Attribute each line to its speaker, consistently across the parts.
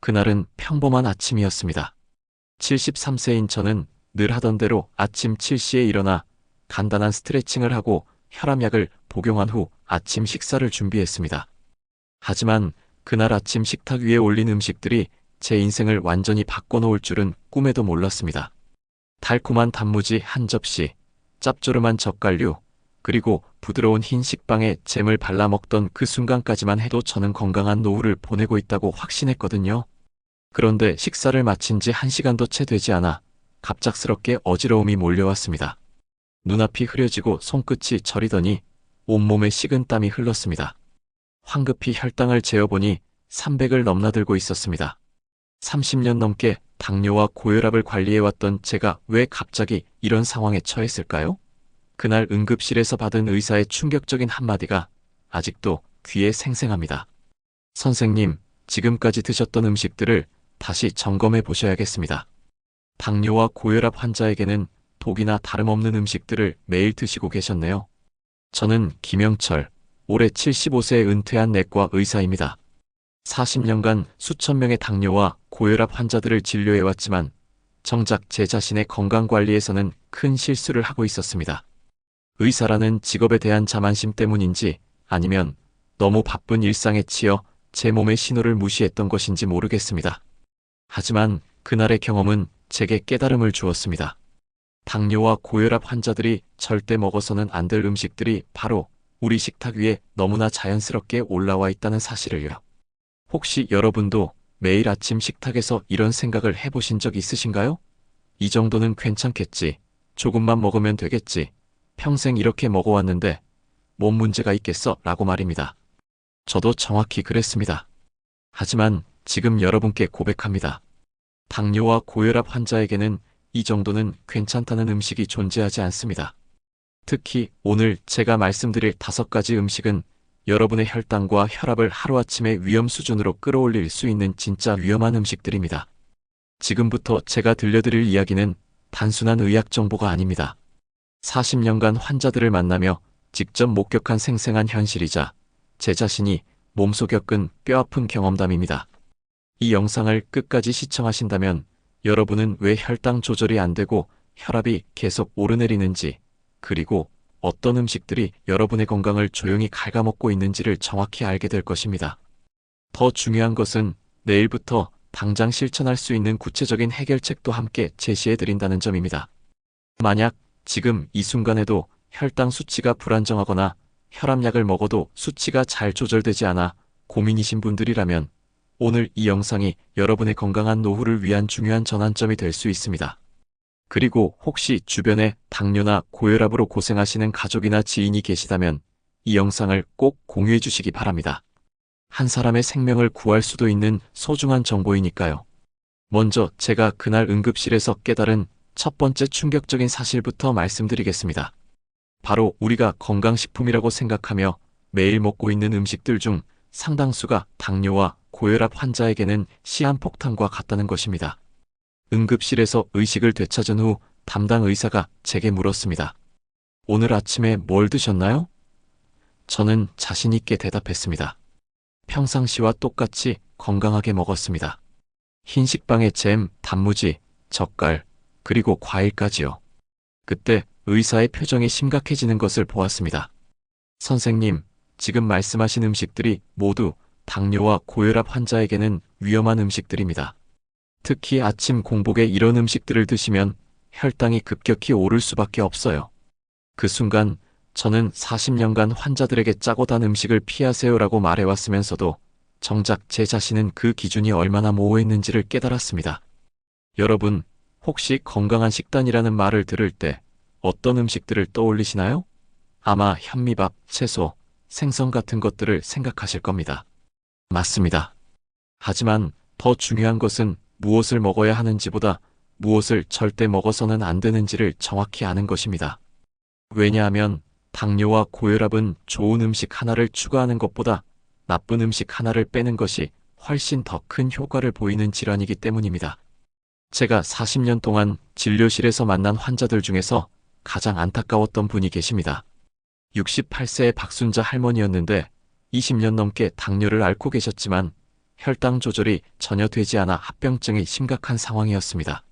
Speaker 1: 그날은 평범한 아침이었습니다. 73세인 저는 늘 하던 대로 아침 7시에 일어나 간단한 스트레칭을 하고 혈압약을 복용한 후 아침 식사를 준비했습니다. 하지만 그날 아침 식탁 위에 올린 음식들이 제 인생을 완전히 바꿔놓을 줄은 꿈에도 몰랐습니다. 달콤한 단무지 한 접시, 짭조름한 젓갈류, 그리고 부드러운 흰 식빵에 잼을 발라 먹던 그 순간까지만 해도 저는 건강한 노후를 보내고 있다고 확신했거든요. 그런데 식사를 마친 지 1시간도 채 되지 않아 갑작스럽게 어지러움이 몰려왔습니다. 눈앞이 흐려지고 손끝이 저리더니 온몸에 식은 땀이 흘렀습니다. 황급히 혈당을 재어보니 300을 넘나들고 있었습니다. 30년 넘게 당뇨와 고혈압을 관리해왔던 제가 왜 갑자기 이런 상황에 처했을까요? 그날 응급실에서 받은 의사의 충격적인 한마디가 아직도 귀에 생생합니다. 선생님, 지금까지 드셨던 음식들을 다시 점검해 보셔야겠습니다. 당뇨와 고혈압 환자에게는 독이나 다름없는 음식들을 매일 드시고 계셨네요. 저는 김영철, 올해 75세에 은퇴한 내과 의사입니다. 40년간 수천 명의 당뇨와 고혈압 환자들을 진료해왔지만 정작 제 자신의 건강관리에서는 큰 실수를 하고 있었습니다. 의사라는 직업에 대한 자만심 때문인지 아니면 너무 바쁜 일상에 치여 제 몸의 신호를 무시했던 것인지 모르겠습니다. 하지만 그날의 경험은 제게 깨달음을 주었습니다. 당뇨와 고혈압 환자들이 절대 먹어서는 안 될 음식들이 바로 우리 식탁 위에 너무나 자연스럽게 올라와 있다는 사실을요. 혹시 여러분도 매일 아침 식탁에서 이런 생각을 해보신 적 있으신가요? 이 정도는 괜찮겠지. 조금만 먹으면 되겠지. 평생 이렇게 먹어왔는데 뭔 문제가 있겠어? 라고 말입니다. 저도 정확히 그랬습니다. 하지만 지금 여러분께 고백합니다. 당뇨와 고혈압 환자에게는 이 정도는 괜찮다는 음식이 존재하지 않습니다. 특히 오늘 제가 말씀드릴 5가지 음식은 여러분의 혈당과 혈압을 하루아침에 위험 수준으로 끌어올릴 수 있는 진짜 위험한 음식들입니다. 지금부터 제가 들려드릴 이야기는 단순한 의학 정보가 아닙니다. 40년간 환자들을 만나며 직접 목격한 생생한 현실이자 제 자신이 몸소 겪은 뼈아픈 경험담입니다. 이 영상을 끝까지 시청하신다면 여러분은 왜 혈당 조절이 안 되고 혈압이 계속 오르내리는지, 그리고 어떤 음식들이 여러분의 건강을 조용히 갉아먹고 있는지를 정확히 알게 될 것입니다. 더 중요한 것은 내일부터 당장 실천할 수 있는 구체적인 해결책도 함께 제시해드린다는 점입니다. 만약 지금 이 순간에도 혈당 수치가 불안정하거나 혈압약을 먹어도 수치가 잘 조절되지 않아 고민이신 분들이라면 오늘 이 영상이 여러분의 건강한 노후를 위한 중요한 전환점이 될 수 있습니다. 그리고 혹시 주변에 당뇨나 고혈압으로 고생하시는 가족이나 지인이 계시다면 이 영상을 꼭 공유해 주시기 바랍니다. 한 사람의 생명을 구할 수도 있는 소중한 정보이니까요. 먼저 제가 그날 응급실에서 깨달은 첫 번째 충격적인 사실부터 말씀드리겠습니다. 바로 우리가 건강식품이라고 생각하며 매일 먹고 있는 음식들 중 상당수가 당뇨와 고혈압 환자에게는 시한폭탄과 같다는 것입니다. 응급실에서 의식을 되찾은 후 담당 의사가 제게 물었습니다. 오늘 아침에 뭘 드셨나요? 저는 자신 있게 대답했습니다. 평상시와 똑같이 건강하게 먹었습니다. 흰 식빵에 잼, 단무지, 젓갈, 그리고 과일까지요. 그때 의사의 표정이 심각해지는 것을 보았습니다. 선생님, 지금 말씀하신 음식들이 모두 당뇨와 고혈압 환자에게는 위험한 음식들입니다. 특히 아침 공복에 이런 음식들을 드시면 혈당이 급격히 오를 수밖에 없어요. 그 순간 저는 40년간 환자들에게 짜고 단 음식을 피하세요라고 말해왔으면서도 정작 제 자신은 그 기준이 얼마나 모호했는지를 깨달았습니다. 여러분, 혹시 건강한 식단이라는 말을 들을 때 어떤 음식들을 떠올리시나요? 아마 현미밥, 채소, 생선 같은 것들을 생각하실 겁니다. 맞습니다. 하지만 더 중요한 것은 무엇을 먹어야 하는지보다 무엇을 절대 먹어서는 안 되는지를 정확히 아는 것입니다. 왜냐하면 당뇨와 고혈압은 좋은 음식 하나를 추가하는 것보다 나쁜 음식 하나를 빼는 것이 훨씬 더 큰 효과를 보이는 질환이기 때문입니다. 제가 40년 동안 진료실에서 만난 환자들 중에서 가장 안타까웠던 분이 계십니다. 68세의 박순자 할머니였는데 20년 넘게 당뇨를 앓고 계셨지만 혈당 조절이 전혀 되지 않아 합병증이 심각한 상황이었습니다.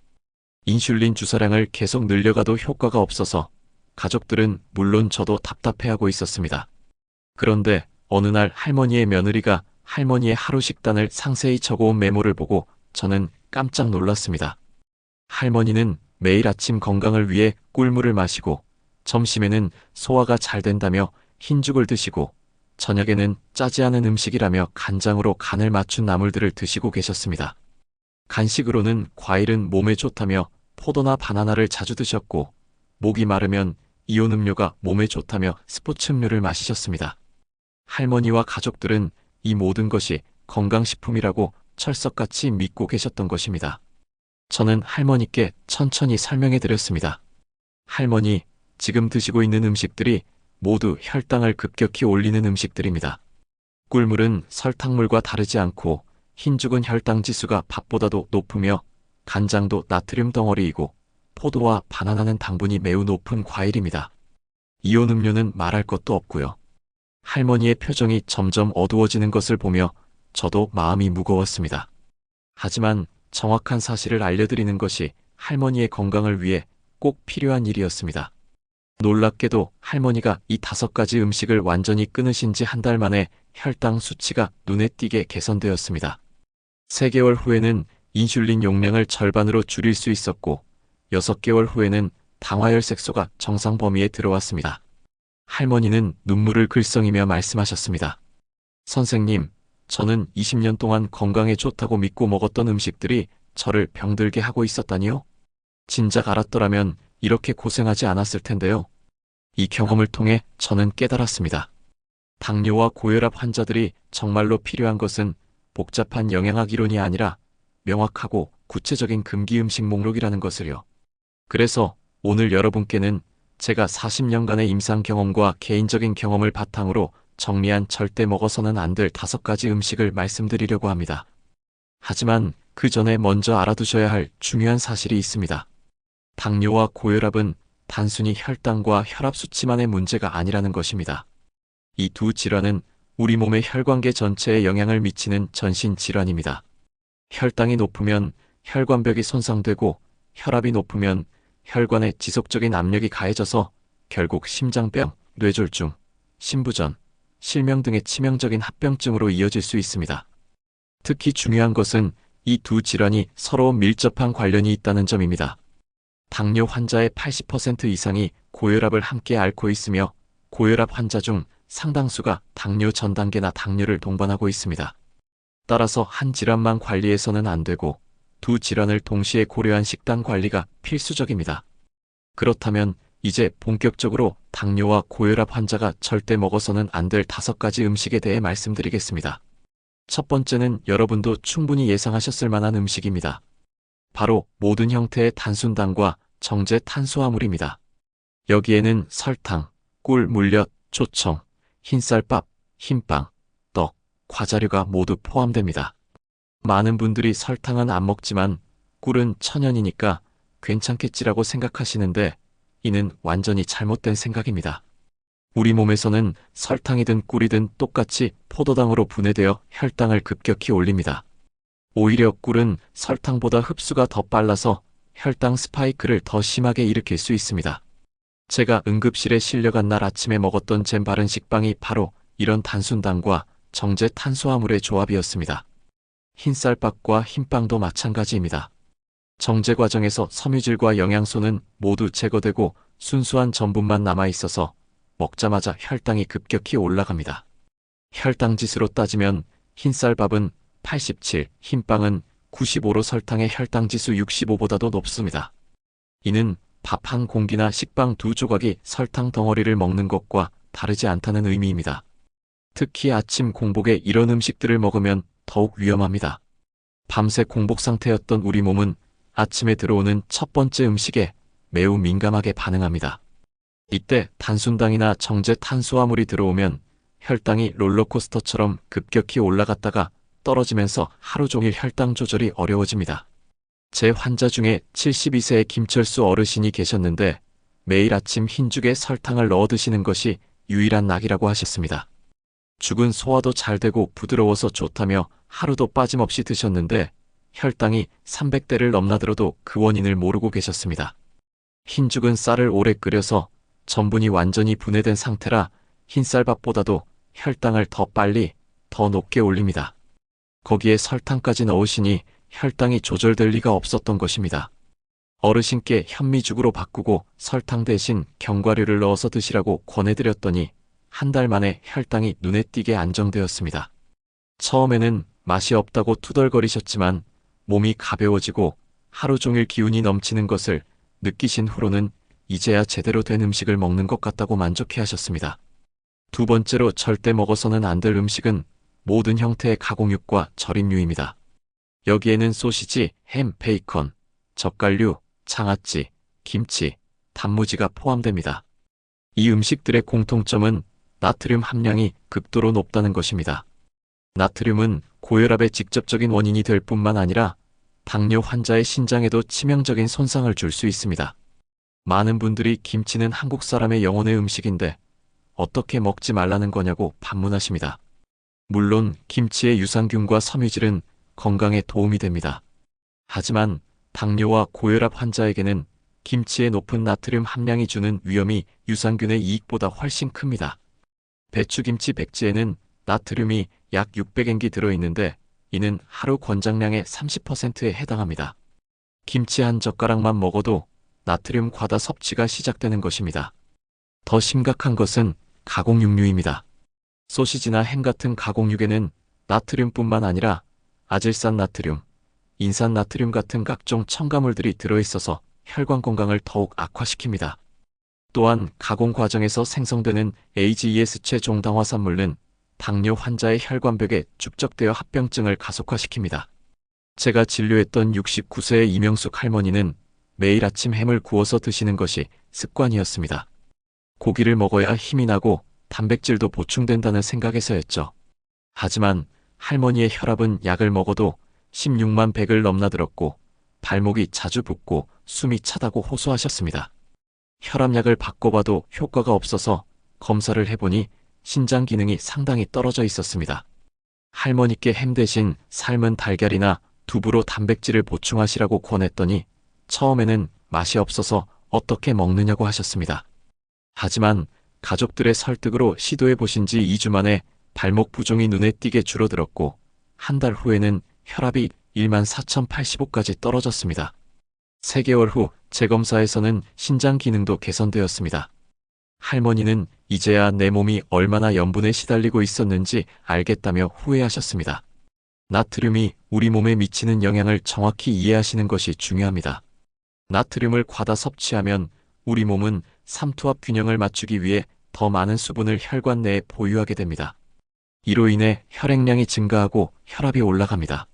Speaker 1: 인슐린 주사량을 계속 늘려가도 효과가 없어서 가족들은 물론 저도 답답해하고 있었습니다. 그런데 어느 날 할머니의 며느리가 할머니의 하루 식단을 상세히 적어온 메모를 보고 저는 깜짝 놀랐습니다. 할머니는 매일 아침 건강을 위해 꿀물을 마시고 점심에는 소화가 잘 된다며 흰죽을 드시고 저녁에는 짜지 않은 음식이라며 간장으로 간을 맞춘 나물들을 드시고 계셨습니다. 간식으로는 과일은 몸에 좋다며 포도나 바나나를 자주 드셨고 목이 마르면 이온 음료가 몸에 좋다며 스포츠 음료를 마시셨습니다. 할머니와 가족들은 이 모든 것이 건강식품이라고 철석같이 믿고 계셨던 것입니다. 저는 할머니께 천천히 설명해 드렸습니다. 할머니, 지금 드시고 있는 음식들이 모두 혈당을 급격히 올리는 음식들입니다. 꿀물은 설탕물과 다르지 않고 흰죽은 혈당 지수가 밥보다도 높으며 간장도 나트륨 덩어리이고 포도와 바나나는 당분이 매우 높은 과일입니다. 이온 음료는 말할 것도 없고요. 할머니의 표정이 점점 어두워지는 것을 보며 저도 마음이 무거웠습니다. 하지만 정확한 사실을 알려드리는 것이 할머니의 건강을 위해 꼭 필요한 일이었습니다. 놀랍게도 할머니가 이 5가지 음식을 완전히 끊으신 지 한 달 만에 혈당 수치가 눈에 띄게 개선되었습니다. 3개월 후에는 인슐린 용량을 절반으로 줄일 수 있었고 6개월 후에는 당화혈색소가 정상 범위에 들어왔습니다. 할머니는 눈물을 글썽이며 말씀하셨습니다. 선생님, 저는 20년 동안 건강에 좋다고 믿고 먹었던 음식들이 저를 병들게 하고 있었다니요? 진작 알았더라면 이렇게 고생하지 않았을 텐데요. 이 경험을 통해 저는 깨달았습니다. 당뇨와 고혈압 환자들이 정말로 필요한 것은 복잡한 영양학 이론이 아니라 명확하고 구체적인 금기 음식 목록이라는 것을요. 그래서 오늘 여러분께는 제가 40년간의 임상 경험과 개인적인 경험을 바탕으로 정리한 절대 먹어서는 안 될 5가지 음식을 말씀드리려고 합니다. 하지만 그 전에 먼저 알아두셔야 할 중요한 사실이 있습니다. 당뇨와 고혈압은 단순히 혈당과 혈압 수치만의 문제가 아니라는 것입니다. 이 두 질환은 우리 몸의 혈관계 전체에 영향을 미치는 전신 질환입니다. 혈당이 높으면 혈관벽이 손상되고 혈압이 높으면 혈관에 지속적인 압력이 가해져서 결국 심장병, 뇌졸중, 심부전, 실명 등의 치명적인 합병증으로 이어질 수 있습니다. 특히 중요한 것은 이 두 질환이 서로 밀접한 관련이 있다는 점입니다. 당뇨 환자의 80% 이상이 고혈압을 함께 앓고 있으며 고혈압 환자 중 상당수가 당뇨 전 단계나 당뇨를 동반하고 있습니다. 따라서 한 질환만 관리해서는 안 되고 두 질환을 동시에 고려한 식단 관리가 필수적입니다. 그렇다면 이제 본격적으로 당뇨와 고혈압 환자가 절대 먹어서는 안 될 5가지 음식에 대해 말씀드리겠습니다. 첫 번째는 여러분도 충분히 예상하셨을 만한 음식입니다. 바로 모든 형태의 단순당과 정제 탄수화물입니다. 여기에는 설탕, 꿀, 물엿, 조청, 흰쌀밥, 흰빵, 떡, 과자류가 모두 포함됩니다. 많은 분들이 설탕은 안 먹지만 꿀은 천연이니까 괜찮겠지라고 생각하시는데 이는 완전히 잘못된 생각입니다. 우리 몸에서는 설탕이든 꿀이든 똑같이 포도당으로 분해되어 혈당을 급격히 올립니다. 오히려 꿀은 설탕보다 흡수가 더 빨라서 혈당 스파이크를 더 심하게 일으킬 수 있습니다. 제가 응급실에 실려간 날 아침에 먹었던 잼 바른 식빵이 바로 이런 단순당과 정제 탄수화물의 조합이었습니다. 흰쌀밥과 흰빵도 마찬가지입니다. 정제 과정에서 섬유질과 영양소는 모두 제거되고 순수한 전분만 남아있어서 먹자마자 혈당이 급격히 올라갑니다. 혈당 지수로 따지면 흰쌀밥은 87, 흰빵은 95로 설탕의 혈당 지수 65보다도 높습니다. 이는 밥 한 공기나 식빵 2조각이 설탕 덩어리를 먹는 것과 다르지 않다는 의미입니다. 특히 아침 공복에 이런 음식들을 먹으면 더욱 위험합니다. 밤새 공복 상태였던 우리 몸은 아침에 들어오는 첫 번째 음식에 매우 민감하게 반응합니다. 이때 단순당이나 정제 탄수화물이 들어오면 혈당이 롤러코스터처럼 급격히 올라갔다가 떨어지면서 하루 종일 혈당 조절이 어려워집니다. 제 환자 중에 72세의 김철수 어르신이 계셨는데 매일 아침 흰죽에 설탕을 넣어 드시는 것이 유일한 낙이라고 하셨습니다. 죽은 소화도 잘 되고 부드러워서 좋다며 하루도 빠짐없이 드셨는데 혈당이 300대를 넘나들어도 그 원인을 모르고 계셨습니다. 흰죽은 쌀을 오래 끓여서 전분이 완전히 분해된 상태라 흰쌀밥보다도 혈당을 더 빨리, 더 높게 올립니다. 거기에 설탕까지 넣으시니 혈당이 조절될 리가 없었던 것입니다. 어르신께 현미죽으로 바꾸고 설탕 대신 견과류를 넣어서 드시라고 권해드렸더니 한 달 만에 혈당이 눈에 띄게 안정되었습니다. 처음에는 맛이 없다고 투덜거리셨지만 몸이 가벼워지고 하루 종일 기운이 넘치는 것을 느끼신 후로는 이제야 제대로 된 음식을 먹는 것 같다고 만족해 하셨습니다. 두 번째로 절대 먹어서는 안 될 음식은 모든 형태의 가공육과 절임류입니다. 여기에는 소시지, 햄, 베이컨, 젓갈류, 장아찌, 김치, 단무지가 포함됩니다. 이 음식들의 공통점은 나트륨 함량이 극도로 높다는 것입니다. 나트륨은 고혈압의 직접적인 원인이 될 뿐만 아니라 당뇨 환자의 신장에도 치명적인 손상을 줄 수 있습니다. 많은 분들이 김치는 한국 사람의 영혼의 음식인데 어떻게 먹지 말라는 거냐고 반문하십니다. 물론 김치의 유산균과 섬유질은 건강에 도움이 됩니다. 하지만 당뇨와 고혈압 환자에게는 김치의 높은 나트륨 함량이 주는 위험이 유산균의 이익보다 훨씬 큽니다. 배추김치 백지에는 나트륨이 약 600mg 들어있는데 이는 하루 권장량의 30%에 해당합니다. 김치 한 젓가락만 먹어도 나트륨 과다 섭취가 시작되는 것입니다. 더 심각한 것은 가공육류입니다. 소시지나 햄 같은 가공육에는 나트륨뿐만 아니라 아질산 나트륨, 인산 나트륨 같은 각종 첨가물들이 들어있어서 혈관 건강을 더욱 악화시킵니다. 또한 가공 과정에서 생성되는 AGEs 최종당화산물은 당뇨 환자의 혈관벽에 축적되어 합병증을 가속화시킵니다. 제가 진료했던 69세의 이명숙 할머니는 매일 아침 햄을 구워서 드시는 것이 습관이었습니다. 고기를 먹어야 힘이 나고 단백질도 보충된다는 생각에서였죠. 하지만 할머니의 혈압은 약을 먹어도 16만 100을 넘나들었고 발목이 자주 붓고 숨이 차다고 호소하셨습니다. 혈압약을 바꿔봐도 효과가 없어서 검사를 해보니 신장 기능이 상당히 떨어져 있었습니다. 할머니께 햄 대신 삶은 달걀이나 두부로 단백질을 보충하시라고 권했더니 처음에는 맛이 없어서 어떻게 먹느냐고 하셨습니다. 하지만 가족들의 설득으로 시도해 보신 지 2주 만에 발목 부종이 눈에 띄게 줄어들었고 한 달 후에는 혈압이 14,085까지 떨어졌습니다. 3개월 후 재검사에서는 신장 기능도 개선되었습니다. 할머니는 이제야 내 몸이 얼마나 염분에 시달리고 있었는지 알겠다며 후회하셨습니다. 나트륨이 우리 몸에 미치는 영향을 정확히 이해하시는 것이 중요합니다. 나트륨을 과다 섭취하면 우리 몸은 삼투압 균형을 맞추기 위해 더 많은 수분을 혈관 내에 보유하게 됩니다. 이로 인해 혈액량이 증가하고 혈압이 올라갑니다.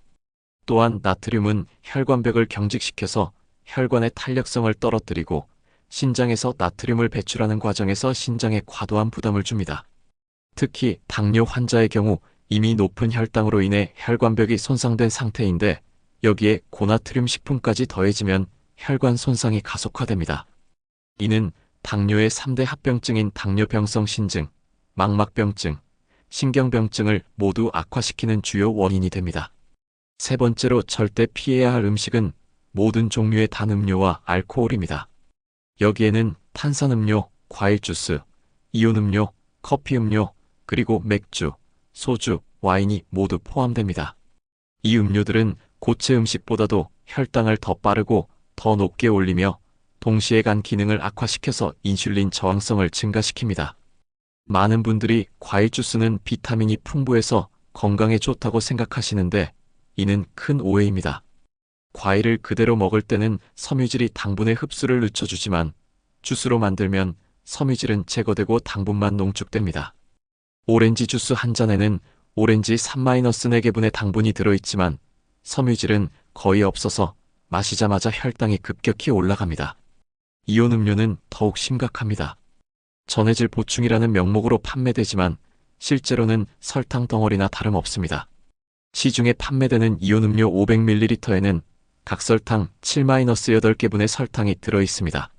Speaker 1: 또한 나트륨은 혈관벽을 경직시켜서 혈관의 탄력성을 떨어뜨리고 신장에서 나트륨을 배출하는 과정에서 신장에 과도한 부담을 줍니다. 특히 당뇨 환자의 경우 이미 높은 혈당으로 인해 혈관벽이 손상된 상태인데 여기에 고나트륨 식품까지 더해지면 혈관 손상이 가속화됩니다. 이는 당뇨의 3대 합병증인 당뇨병성 신증, 망막병증, 신경병증을 모두 악화시키는 주요 원인이 됩니다. 세 번째로 절대 피해야 할 음식은 모든 종류의 단 음료와 알코올입니다. 여기에는 탄산음료, 과일주스, 이온음료, 커피음료, 그리고 맥주, 소주, 와인이 모두 포함됩니다. 이 음료들은 고체 음식보다도 혈당을 더 빠르고 더 높게 올리며 동시에 간 기능을 악화시켜서 인슐린 저항성을 증가시킵니다. 많은 분들이 과일 주스는 비타민이 풍부해서 건강에 좋다고 생각하시는데 이는 큰 오해입니다. 과일을 그대로 먹을 때는 섬유질이 당분의 흡수를 늦춰주지만 주스로 만들면 섬유질은 제거되고 당분만 농축됩니다. 오렌지 주스 한 잔에는 오렌지 3-4개분의 당분이 들어있지만 섬유질은 거의 없어서 마시자마자 혈당이 급격히 올라갑니다. 이온 음료는 더욱 심각합니다. 전해질 보충이라는 명목으로 판매되지만 실제로는 설탕 덩어리나 다름없습니다. 시중에 판매되는 이온 음료 500ml에는 각설탕 7-8개분의 설탕이 들어있습니다.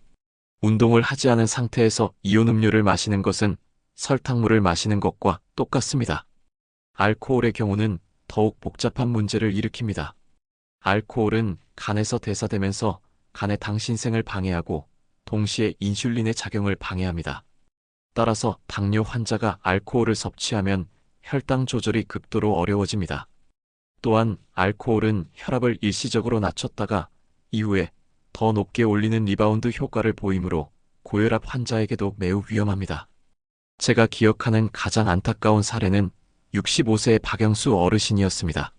Speaker 1: 운동을 하지 않은 상태에서 이온 음료를 마시는 것은 설탕물을 마시는 것과 똑같습니다. 알코올의 경우는 더욱 복잡한 문제를 일으킵니다. 알코올은 간에서 대사되면서 간의 당 신생을 방해하고 동시에 인슐린의 작용을 방해합니다. 따라서 당뇨 환자가 알코올을 섭취하면 혈당 조절이 극도로 어려워집니다. 또한 알코올은 혈압을 일시적으로 낮췄다가 이후에 더 높게 올리는 리바운드 효과를 보이므로 고혈압 환자에게도 매우 위험합니다. 제가 기억하는 가장 안타까운 사례는 65세의 박영수 어르신이었습니다.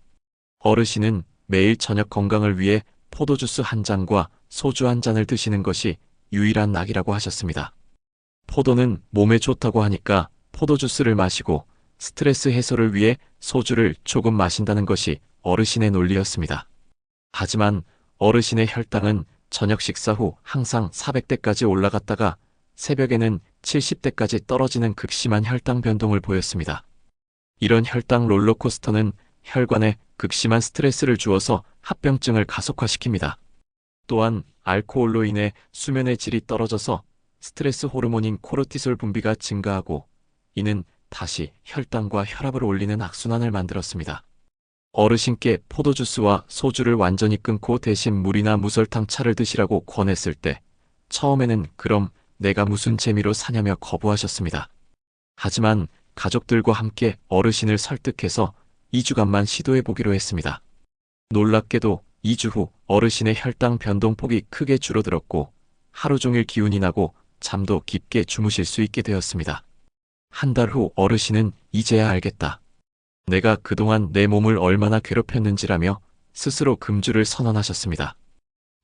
Speaker 1: 어르신은 매일 저녁 건강을 위해 포도주스 한 잔과 소주 한 잔을 드시는 것이 유일한 낙이라고 하셨습니다. 포도는 몸에 좋다고 하니까 포도주스를 마시고 스트레스 해소를 위해 소주를 조금 마신다는 것이 어르신의 논리였습니다. 하지만 어르신의 혈당은 저녁 식사 후 항상 400대까지 올라갔다가 새벽에는 70대까지 떨어지는 극심한 혈당 변동을 보였습니다. 이런 혈당 롤러코스터는 혈관에 극심한 스트레스를 주어서 합병증을 가속화시킵니다. 또한 알코올로 인해 수면의 질이 떨어져서 스트레스 호르몬인 코르티솔 분비가 증가하고 이는 다시 혈당과 혈압을 올리는 악순환을 만들었습니다. 어르신께 포도주스와 소주를 완전히 끊고 대신 물이나 무설탕 차를 드시라고 권했을 때 처음에는 그럼 내가 무슨 재미로 사냐며 거부하셨습니다. 하지만 가족들과 함께 어르신을 설득해서 2주간만 시도해 보기로 했습니다. 놀랍게도 2주 후 어르신의 혈당 변동폭이 크게 줄어들었고 하루 종일 기운이 나고 잠도 깊게 주무실 수 있게 되었습니다. 한 달 후 어르신은 이제야 알겠다. 내가 그동안 내 몸을 얼마나 괴롭혔는지라며 스스로 금주를 선언하셨습니다.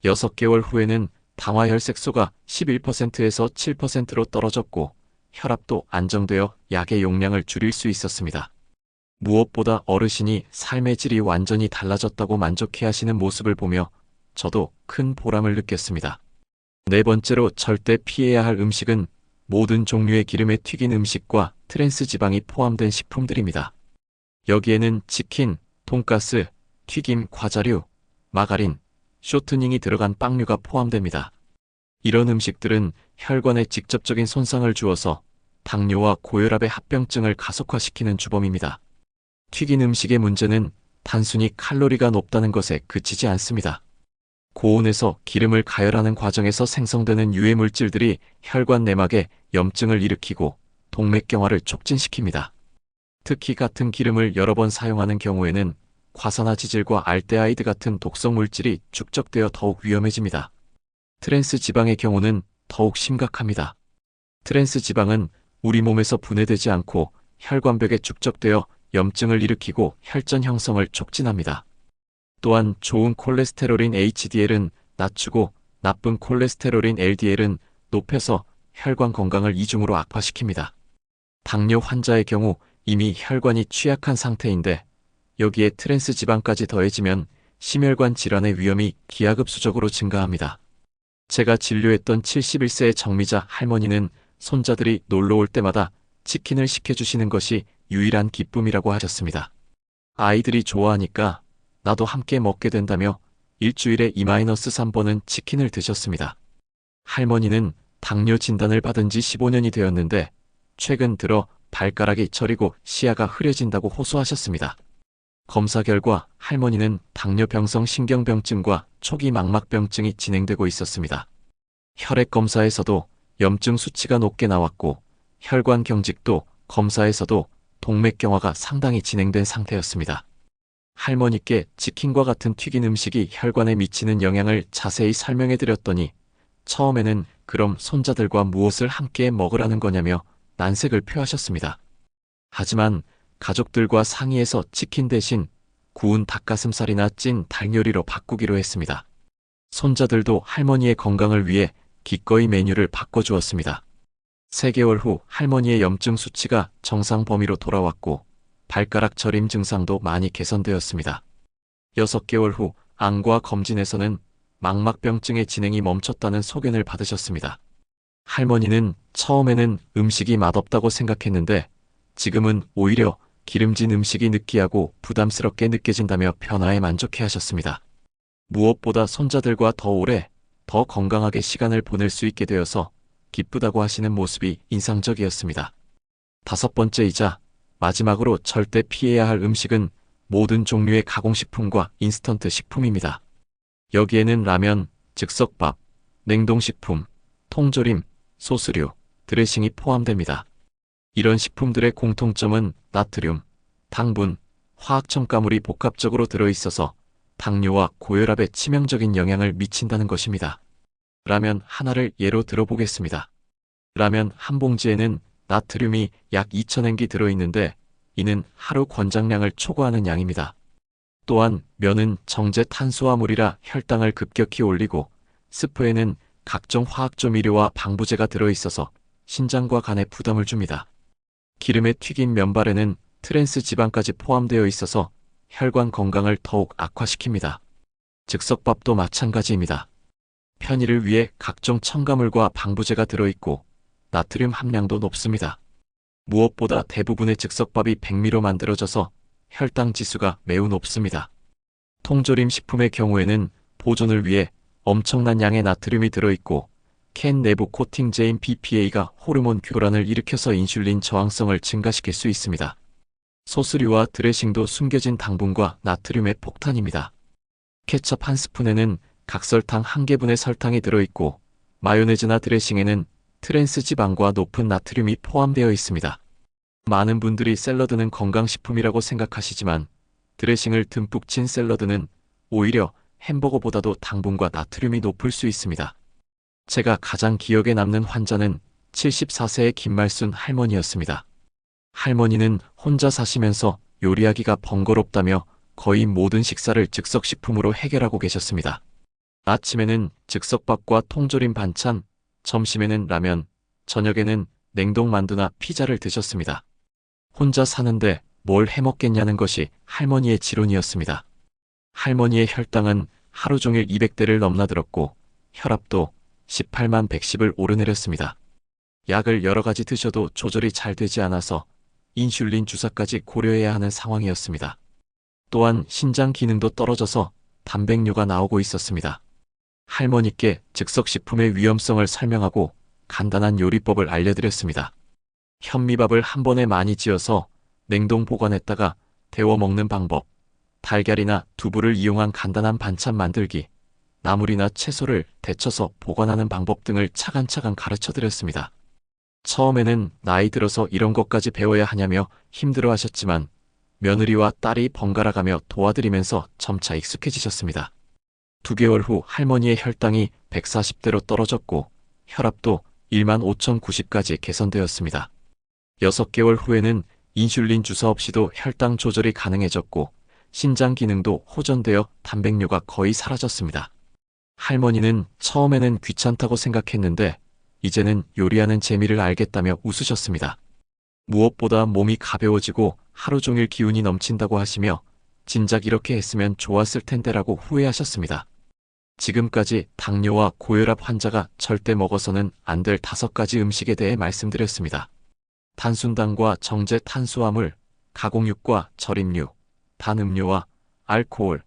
Speaker 1: 6개월 후에는 당화혈색소가 11%에서 7%로 떨어졌고 혈압도 안정되어 약의 용량을 줄일 수 있었습니다. 무엇보다 어르신이 삶의 질이 완전히 달라졌다고 만족해 하시는 모습을 보며 저도 큰 보람을 느꼈습니다. 네 번째로 절대 피해야 할 음식은 모든 종류의 기름에 튀긴 음식과 트랜스 지방이 포함된 식품들입니다. 여기에는 치킨, 돈가스, 튀김, 과자류, 마가린, 쇼트닝이 들어간 빵류가 포함됩니다. 이런 음식들은 혈관에 직접적인 손상을 주어서 당뇨와 고혈압의 합병증을 가속화시키는 주범입니다. 튀긴 음식의 문제는 단순히 칼로리가 높다는 것에 그치지 않습니다. 고온에서 기름을 가열하는 과정에서 생성되는 유해 물질들이 혈관 내막에 염증을 일으키고 동맥경화를 촉진시킵니다. 특히 같은 기름을 여러 번 사용하는 경우에는 과산화지질과 알데하이드 같은 독성 물질이 축적되어 더욱 위험해집니다. 트랜스 지방의 경우는 더욱 심각합니다. 트랜스 지방은 우리 몸에서 분해되지 않고 혈관벽에 축적되어 염증을 일으키고 혈전 형성을 촉진합니다. 또한 좋은 콜레스테롤인 HDL은 낮추고 나쁜 콜레스테롤인 LDL은 높여서 혈관 건강을 이중으로 악화시킵니다. 당뇨 환자의 경우 이미 혈관이 취약한 상태인데 여기에 트랜스 지방까지 더해지면 심혈관 질환의 위험이 기하급수적으로 증가합니다. 제가 진료했던 71세의 정미자 할머니는 손자들이 놀러 올 때마다 치킨을 시켜주시는 것이 유일한 기쁨이라고 하셨습니다. 아이들이 좋아하니까 나도 함께 먹게 된다며 일주일에 2-3번은 치킨을 드셨습니다. 할머니는 당뇨 진단을 받은 지 15년이 되었는데 최근 들어 발가락이 저리고 시야가 흐려진다고 호소하셨습니다. 검사 결과 할머니는 당뇨병성 신경병증과 초기 망막병증이 진행되고 있었습니다. 혈액 검사에서도 염증 수치가 높게 나왔고 혈관 경직도 검사에서도 동맥경화가 상당히 진행된 상태였습니다. 할머니께 치킨과 같은 튀긴 음식이 혈관에 미치는 영향을 자세히 설명해 드렸더니 처음에는 그럼 손자들과 무엇을 함께 먹으라는 거냐며 난색을 표하셨습니다. 하지만 가족들과 상의해서 치킨 대신 구운 닭가슴살이나 찐 닭 요리로 바꾸기로 했습니다. 손자들도 할머니의 건강을 위해 기꺼이 메뉴를 바꿔주었습니다. 3개월 후 할머니의 염증 수치가 정상 범위로 돌아왔고 발가락 저림 증상도 많이 개선되었습니다. 6개월 후 안과 검진에서는 망막병증의 진행이 멈췄다는 소견을 받으셨습니다. 할머니는 처음에는 음식이 맛없다고 생각했는데 지금은 오히려 기름진 음식이 느끼하고 부담스럽게 느껴진다며 변화에 만족해 하셨습니다. 무엇보다 손자들과 더 오래, 더 건강하게 시간을 보낼 수 있게 되어서 기쁘다고 하시는 모습이 인상적이었습니다. 5번째이자 마지막으로 절대 피해야 할 음식은 모든 종류의 가공식품과 인스턴트 식품입니다. 여기에는 라면, 즉석밥, 냉동식품, 통조림, 소스류, 드레싱이 포함됩니다. 이런 식품들의 공통점은 나트륨, 당분, 화학첨가물이 복합적으로 들어있어서 당뇨와 고혈압에 치명적인 영향을 미친다는 것입니다. 라면 하나를 예로 들어보겠습니다. 라면 한 봉지에는 나트륨이 약 2000행기 들어있는데 이는 하루 권장량을 초과하는 양입니다. 또한 면은 정제 탄수화물이라 혈당을 급격히 올리고 스프에는 각종 화학조미료와 방부제가 들어있어서 신장과 간에 부담을 줍니다. 기름에 튀긴 면발에는 트랜스 지방까지 포함되어 있어서 혈관 건강을 더욱 악화시킵니다. 즉석밥도 마찬가지입니다. 편의를 위해 각종 첨가물과 방부제가 들어있고 나트륨 함량도 높습니다. 무엇보다 대부분의 즉석밥이 백미로 만들어져서 혈당 지수가 매우 높습니다. 통조림 식품의 경우에는 보존을 위해 엄청난 양의 나트륨이 들어있고 캔 내부 코팅제인 BPA가 호르몬 교란을 일으켜서 인슐린 저항성을 증가시킬 수 있습니다. 소스류와 드레싱도 숨겨진 당분과 나트륨의 폭탄입니다. 케첩 한 스푼에는 각설탕 1개분의 설탕이 들어있고 마요네즈나 드레싱에는 트랜스 지방과 높은 나트륨이 포함되어 있습니다. 많은 분들이 샐러드는 건강식품이라고 생각하시지만 드레싱을 듬뿍 친 샐러드는 오히려 햄버거보다도 당분과 나트륨이 높을 수 있습니다. 제가 가장 기억에 남는 환자는 74세의 김말순 할머니였습니다. 할머니는 혼자 사시면서 요리하기가 번거롭다며 거의 모든 식사를 즉석식품으로 해결하고 계셨습니다. 아침에는 즉석밥과 통조림 반찬, 점심에는 라면, 저녁에는 냉동만두나 피자를 드셨습니다. 혼자 사는데 뭘 해먹겠냐는 것이 할머니의 지론이었습니다. 할머니의 혈당은 하루 종일 200대를 넘나들었고 혈압도 18만 110을 오르내렸습니다. 약을 여러 가지 드셔도 조절이 잘 되지 않아서 인슐린 주사까지 고려해야 하는 상황이었습니다. 또한 신장 기능도 떨어져서 단백뇨가 나오고 있었습니다. 할머니께 즉석식품의 위험성을 설명하고 간단한 요리법을 알려드렸습니다. 현미밥을 한 번에 많이 지어서 냉동 보관했다가 데워 먹는 방법, 달걀이나 두부를 이용한 간단한 반찬 만들기, 나물이나 채소를 데쳐서 보관하는 방법 등을 차근차근 가르쳐드렸습니다. 처음에는 나이 들어서 이런 것까지 배워야 하냐며 힘들어하셨지만 며느리와 딸이 번갈아가며 도와드리면서 점차 익숙해지셨습니다. 2개월 후 할머니의 혈당이 140대로 떨어졌고 혈압도 15,090까지 개선되었습니다. 6개월 후에는 인슐린 주사 없이도 혈당 조절이 가능해졌고 신장 기능도 호전되어 단백뇨가 거의 사라졌습니다. 할머니는 처음에는 귀찮다고 생각했는데 이제는 요리하는 재미를 알겠다며 웃으셨습니다. 무엇보다 몸이 가벼워지고 하루 종일 기운이 넘친다고 하시며 진작 이렇게 했으면 좋았을 텐데라고 후회하셨습니다. 지금까지 당뇨와 고혈압 환자가 절대 먹어서는 안 될 5가지 음식에 대해 말씀드렸습니다. 단순당과 정제 탄수화물, 가공육과 절임류, 단음료와 알코올,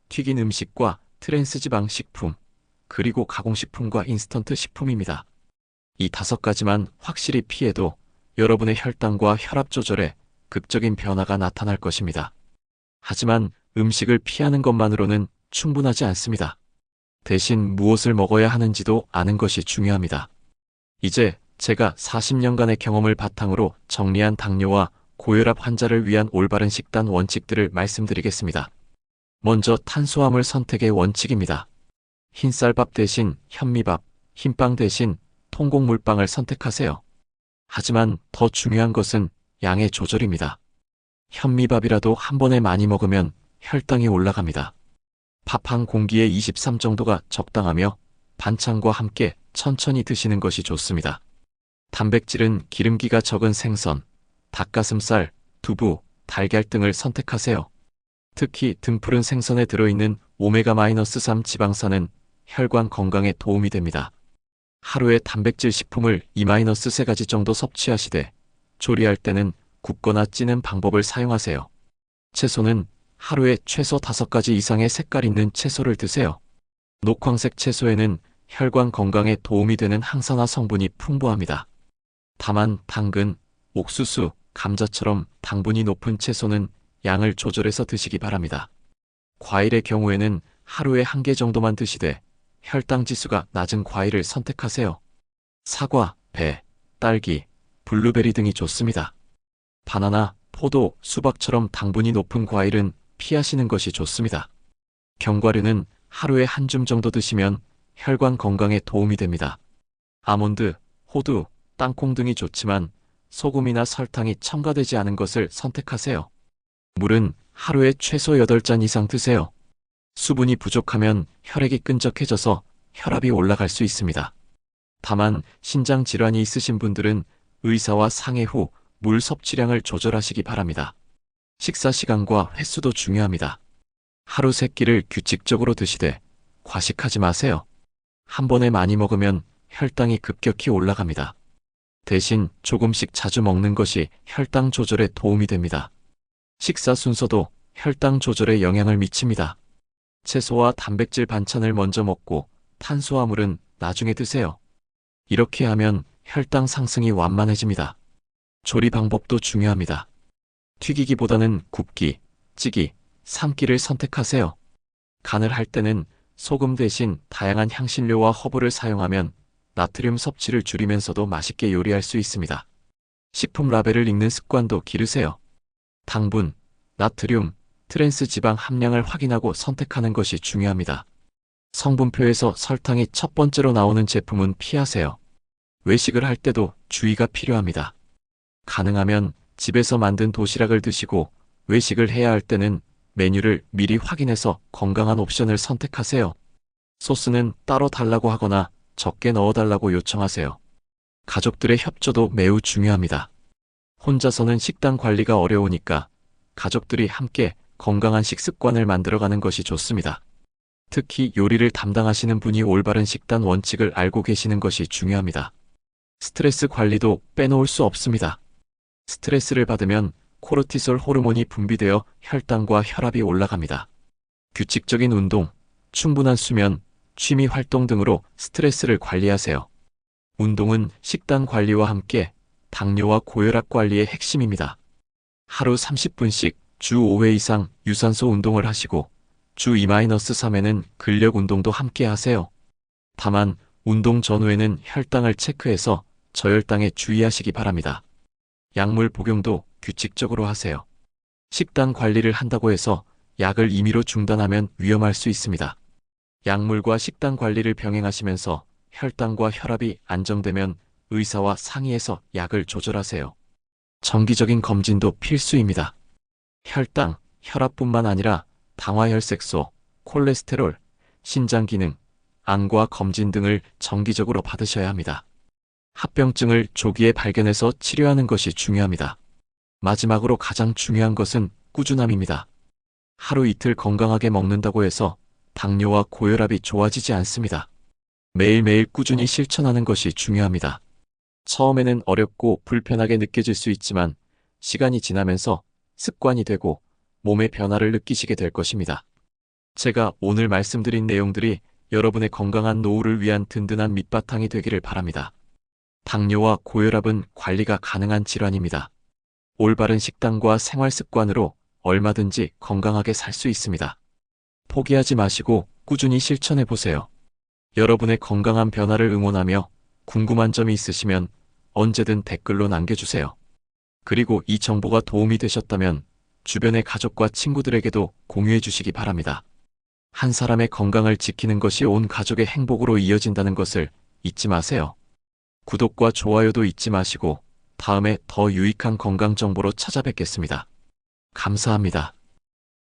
Speaker 1: 튀긴 음식과 트랜스지방 식품, 그리고 가공식품과 인스턴트 식품입니다. 이 5가지만 확실히 피해도 여러분의 혈당과 혈압 조절에 극적인 변화가 나타날 것입니다. 하지만 음식을 피하는 것만으로는 충분하지 않습니다. 대신 무엇을 먹어야 하는지도 아는 것이 중요합니다. 이제 제가 40년간의 경험을 바탕으로 정리한 당뇨와 고혈압 환자를 위한 올바른 식단 원칙들을 말씀드리겠습니다. 먼저 탄수화물 선택의 원칙입니다. 흰쌀밥 대신 현미밥, 흰빵 대신 통곡물빵을 선택하세요. 하지만 더 중요한 것은 양의 조절입니다. 현미밥이라도 한 번에 많이 먹으면 혈당이 올라갑니다. 밥 한 공기에 23 정도가 적당하며 반찬과 함께 천천히 드시는 것이 좋습니다. 단백질은 기름기가 적은 생선, 닭가슴살, 두부, 달걀 등을 선택하세요. 특히 등푸른 생선에 들어있는 오메가-3 지방산은 혈관 건강에 도움이 됩니다. 하루에 단백질 식품을 2-3가지 정도 섭취하시되 조리할 때는 굽거나 찌는 방법을 사용하세요. 채소는 하루에 최소 5가지 이상의 색깔 있는 채소를 드세요. 녹황색 채소에는 혈관 건강에 도움이 되는 항산화 성분이 풍부합니다. 다만 당근, 옥수수, 감자처럼 당분이 높은 채소는 양을 조절해서 드시기 바랍니다. 과일의 경우에는 하루에 1개 정도만 드시되 혈당 지수가 낮은 과일을 선택하세요. 사과, 배, 딸기, 블루베리 등이 좋습니다. 바나나, 포도, 수박처럼 당분이 높은 과일은 피하시는 것이 좋습니다. 견과류는 하루에 1줌 정도 드시면 혈관 건강에 도움이 됩니다. 아몬드, 호두, 땅콩 등이 좋지만 소금이나 설탕이 첨가되지 않은 것을 선택하세요. 물은 하루에 최소 8잔 이상 드세요. 수분이 부족하면 혈액이 끈적해져서 혈압이 올라갈 수 있습니다. 다만 신장 질환이 있으신 분들은 의사와 상의 후 물 섭취량을 조절하시기 바랍니다. 식사 시간과 횟수도 중요합니다. 하루 3끼를 규칙적으로 드시되 과식하지 마세요. 한 번에 많이 먹으면 혈당이 급격히 올라갑니다. 대신 조금씩 자주 먹는 것이 혈당 조절에 도움이 됩니다. 식사 순서도 혈당 조절에 영향을 미칩니다. 채소와 단백질 반찬을 먼저 먹고 탄수화물은 나중에 드세요. 이렇게 하면 혈당 상승이 완만해집니다. 조리 방법도 중요합니다. 튀기기보다는 굽기, 찌기, 삶기를 선택하세요. 간을 할 때는 소금 대신 다양한 향신료와 허브를 사용하면 나트륨 섭취를 줄이면서도 맛있게 요리할 수 있습니다. 식품 라벨을 읽는 습관도 기르세요. 당분, 나트륨, 트랜스 지방 함량을 확인하고 선택하는 것이 중요합니다. 성분표에서 설탕이 첫 번째로 나오는 제품은 피하세요. 외식을 할 때도 주의가 필요합니다. 가능하면 집에서 만든 도시락을 드시고 외식을 해야 할 때는 메뉴를 미리 확인해서 건강한 옵션을 선택하세요. 소스는 따로 달라고 하거나 적게 넣어달라고 요청하세요. 가족들의 협조도 매우 중요합니다. 혼자서는 식단 관리가 어려우니까 가족들이 함께 건강한 식습관을 만들어가는 것이 좋습니다. 특히 요리를 담당하시는 분이 올바른 식단 원칙을 알고 계시는 것이 중요합니다. 스트레스 관리도 빼놓을 수 없습니다. 스트레스를 받으면 코르티솔 호르몬이 분비되어 혈당과 혈압이 올라갑니다. 규칙적인 운동, 충분한 수면, 취미 활동 등으로 스트레스를 관리하세요. 운동은 식단 관리와 함께 당뇨와 고혈압 관리의 핵심입니다. 하루 30분씩 주 5회 이상 유산소 운동을 하시고 주 2-3회는 근력 운동도 함께 하세요. 다만 운동 전후에는 혈당을 체크해서 저혈당에 주의하시기 바랍니다. 약물 복용도 규칙적으로 하세요. 식단 관리를 한다고 해서 약을 임의로 중단하면 위험할 수 있습니다. 약물과 식단 관리를 병행하시면서 혈당과 혈압이 안정되면 의사와 상의해서 약을 조절하세요. 정기적인 검진도 필수입니다. 혈당, 혈압뿐만 아니라 당화혈색소, 콜레스테롤, 신장 기능, 안과 검진 등을 정기적으로 받으셔야 합니다. 합병증을 조기에 발견해서 치료하는 것이 중요합니다. 마지막으로 가장 중요한 것은 꾸준함입니다. 하루 이틀 건강하게 먹는다고 해서 당뇨와 고혈압이 좋아지지 않습니다. 매일매일 꾸준히 실천하는 것이 중요합니다. 처음에는 어렵고 불편하게 느껴질 수 있지만 시간이 지나면서 습관이 되고 몸의 변화를 느끼시게 될 것입니다. 제가 오늘 말씀드린 내용들이 여러분의 건강한 노후를 위한 든든한 밑바탕이 되기를 바랍니다. 당뇨와 고혈압은 관리가 가능한 질환입니다. 올바른 식단과 생활 습관으로 얼마든지 건강하게 살 수 있습니다. 포기하지 마시고 꾸준히 실천해 보세요. 여러분의 건강한 변화를 응원하며 궁금한 점이 있으시면 언제든 댓글로 남겨주세요. 그리고 이 정보가 도움이 되셨다면 주변의 가족과 친구들에게도 공유해 주시기 바랍니다. 한 사람의 건강을 지키는 것이 온 가족의 행복으로 이어진다는 것을 잊지 마세요. 구독과 좋아요도 잊지 마시고 다음에 더 유익한 건강 정보로 찾아뵙겠습니다. 감사합니다.